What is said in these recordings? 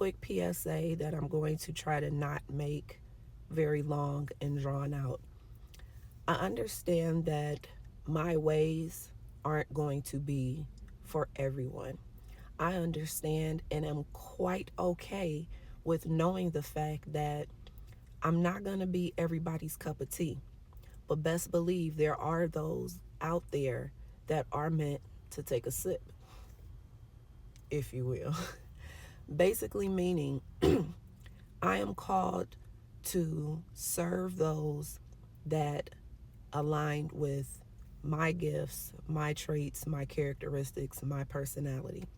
quick PSA that I'm going to try to not make very long and drawn out. I understand that my ways aren't going to be for everyone. I understand and am quite okay with knowing the fact that I'm not going to be everybody's cup of tea. But best believe there are those out there that are meant to take a sip, if you will. Basically, meaning I am called to serve those that aligned with my gifts, my traits, my characteristics, my personality.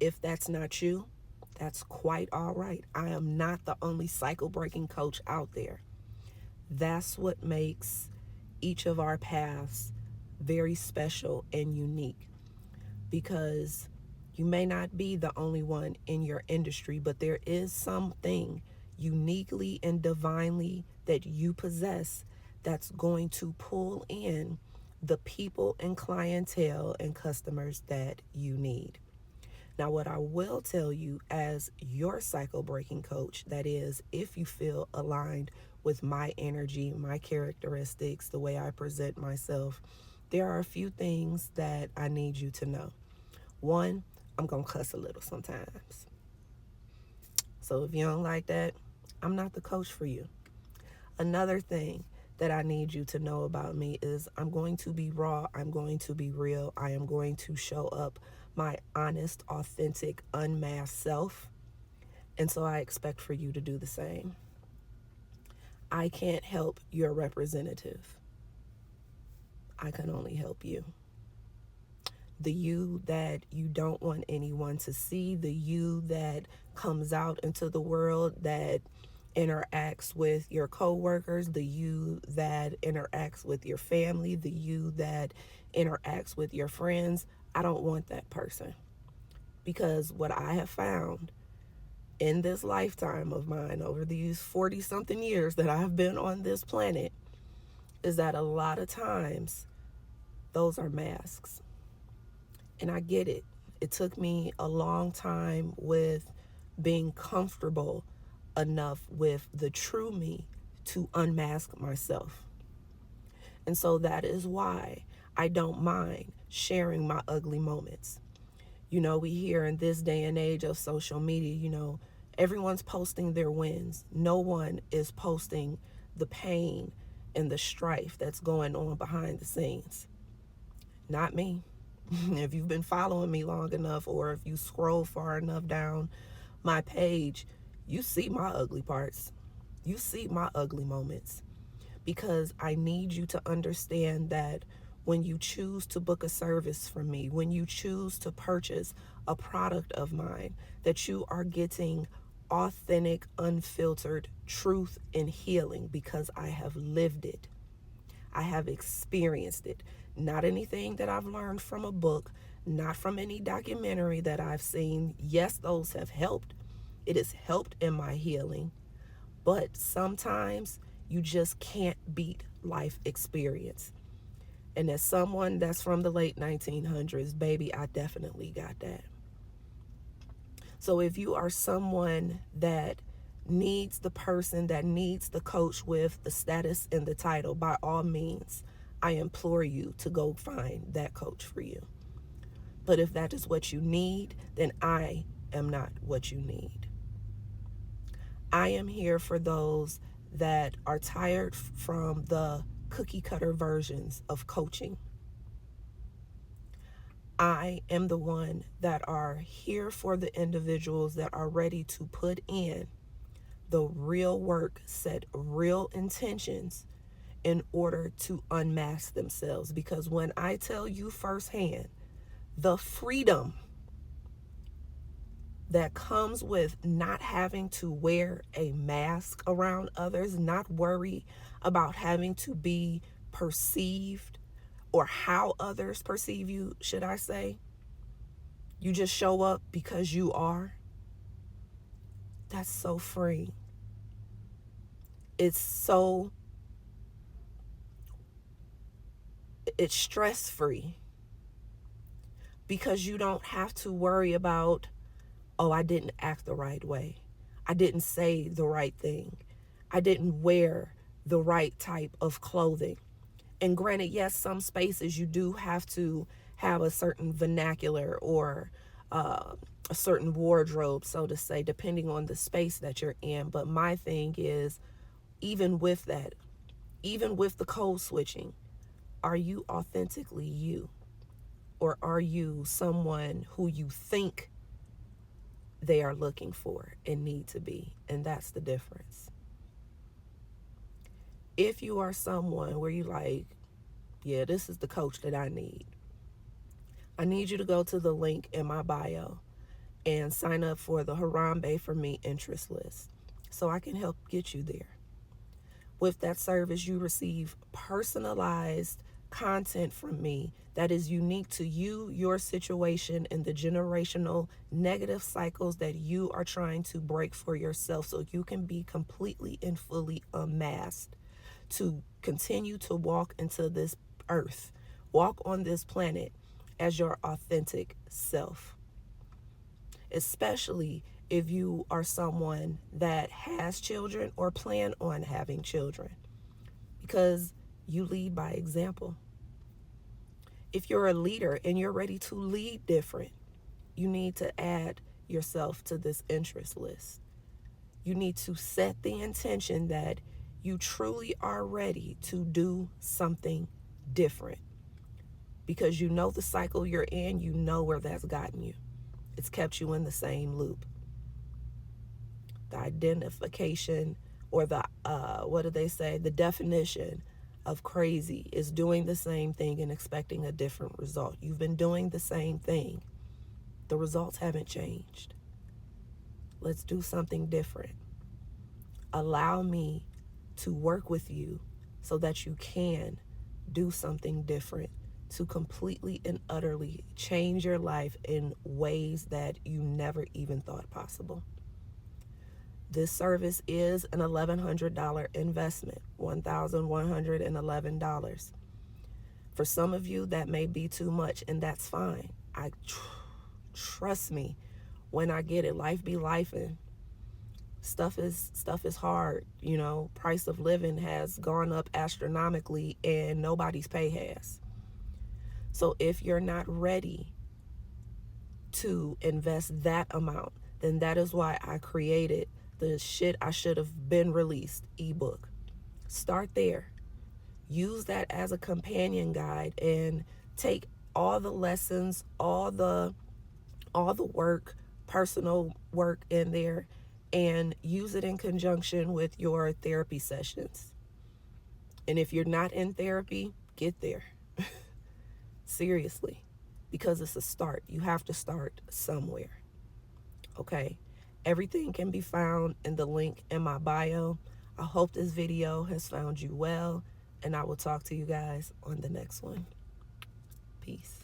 If that's not you, that's quite all right. I am not the only cycle breaking coach out there. That's what makes each of our paths very special and unique, because you may not be the only one in your industry, but there is something uniquely and divinely that you possess that's going to pull in the people and clientele and customers that you need. Now, what I will tell you as your cycle breaking coach, that is, if you feel aligned with my energy, my characteristics, the way I present myself, there are a few things that I need you to know. One, I'm going to cuss a little sometimes. So if you don't like that, I'm not the coach for you. Another thing that I need you to know about me is I'm going to be raw. I'm going to be real. I am going to show up my honest, authentic, unmasked self. And so I expect for you to do the same. I can't help your representative. I can only help you. The you that you don't want anyone to see, the you that comes out into the world, that interacts with your coworkers, the you that interacts with your family, the you that interacts with your friends. I don't want that person, because what I have found in this lifetime of mine, over these 40 something years that I've been on this planet, is that a lot of times those are masks. And I get it. It took me a long time with being comfortable enough with the true me to unmask myself. And so that is why I don't mind sharing my ugly moments. We hear in this day and age of social media, everyone's posting their wins. No one is posting the pain and the strife that's going on behind the scenes. Not me. If you've been following me long enough, or if you scroll far enough down my page, you see my ugly parts. You see my ugly moments. Because I need you to understand that when you choose to book a service from me, when you choose to purchase a product of mine, that you are getting authentic, unfiltered truth and healing, because I have lived it. I have experienced it. Not anything that I've learned from a book, not from any documentary that I've seen. Yes, those have helped. It has helped in my healing. But sometimes you just can't beat life experience. And as someone that's from the late 1900s, baby, I definitely got that. So if you are someone that needs the person, that needs the coach with the status and the title, by all means, I implore you to go find that coach for you. But if that is what you need, then I am not what you need. I am here for those that are tired from the cookie cutter versions of coaching. I am the one that are here for the individuals that are ready to put in the real work, set real intentions in order to unmask themselves. Because when I tell you firsthand, the freedom that comes with not having to wear a mask around others, not worry about having to be perceived or how others perceive you, should I say. You just show up because you are. That's so free. It's stress-free, because you don't have to worry about, oh, I didn't act the right way. I didn't say the right thing. I didn't wear the right type of clothing. And granted, yes, some spaces you do have to have a certain vernacular or a certain wardrobe, so to say, depending on the space that you're in. But my thing is, even with that, even with the code switching, are you authentically you? Or are you someone who you think they are looking for and need to be? And that's the difference. If you are someone where you like, yeah, this is the coach that I need you to go to the link in my bio and sign up for the Harambe for Me interest list so I can help get you there. With that service, you receive personalized content from me that is unique to you, your situation, and the generational negative cycles that you are trying to break for yourself so you can be completely and fully unmasked to continue to walk into this earth, walk on this planet as your authentic self. Especially if you are someone that has children or plan on having children, because you lead by example. If you're a leader and you're ready to lead different, you need to add yourself to this interest list. You need to set the intention that you truly are ready to do something different, because you know the cycle you're in, you know where that's gotten you. It's kept you in the same loop. The identification, or the what do they say, the definition of crazy is doing the same thing and expecting a different result. You've been doing the same thing, the results haven't changed. Let's do something different. Allow me to work with you so that you can do something different to completely and utterly change your life in ways that you never even thought possible. This service is an $1,100 investment, $1,111. For some of you, that may be too much, and that's fine. Trust me, when I get it, life be lifing. Stuff is hard, you know. Price of living has gone up astronomically, and nobody's pay has. So if you're not ready to invest that amount, then that is why I created the Shit I Should Have Been Released ebook. Start there. Use that as a companion guide and take all the lessons, all the work, personal work in there, and use it in conjunction with your therapy sessions. And if you're not in therapy, get there. Seriously, because it's a start. You have to start somewhere. Okay? Everything can be found in the link in my bio. I hope this video has found you well, and I will talk to you guys on the next one. Peace.